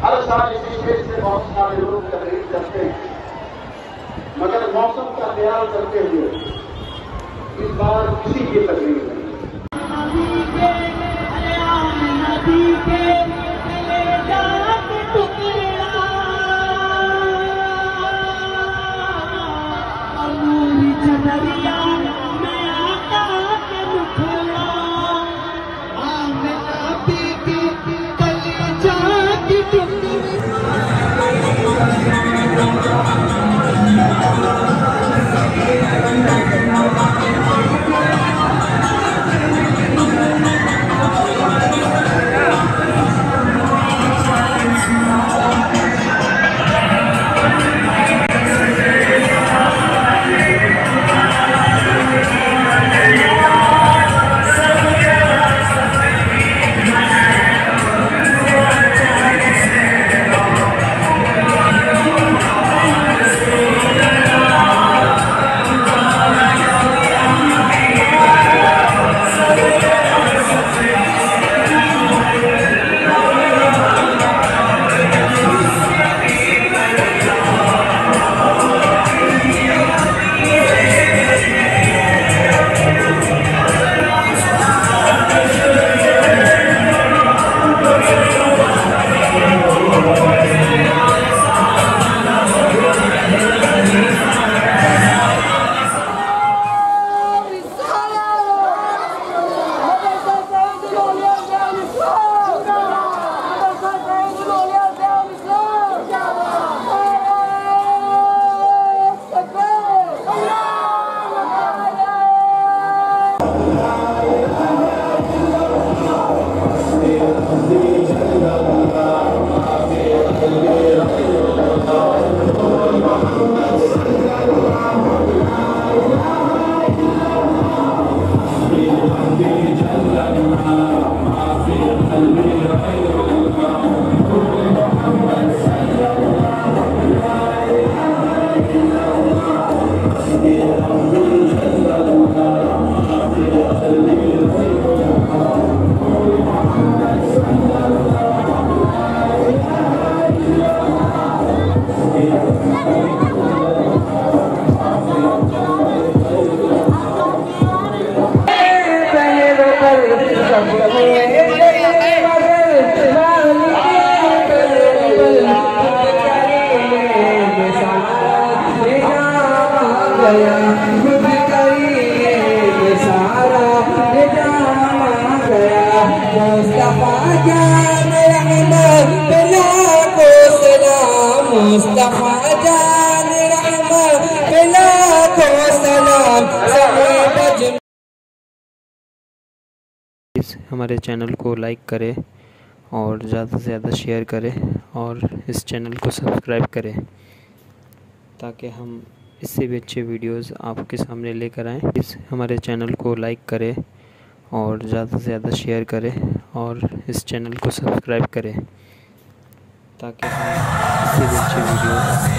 हर साल इसी स्टेज से बहुत सारे लोग तकरीर करते हैं, मगर मौसम का ख्याल करते हुए इस बार किसी की तकरीर नहीं। हमारे चैनल को लाइक करें और ज़्यादा से ज़्यादा शेयर करें और इस चैनल को सब्सक्राइब करें ताकि हम इससे भी अच्छे वीडियोस आपके सामने लेकर आएँ। हमारे चैनल को लाइक करें और ज़्यादा से ज़्यादा शेयर करें और इस चैनल को सब्सक्राइब करें ताकि हम इससे भी अच्छे वीडियोस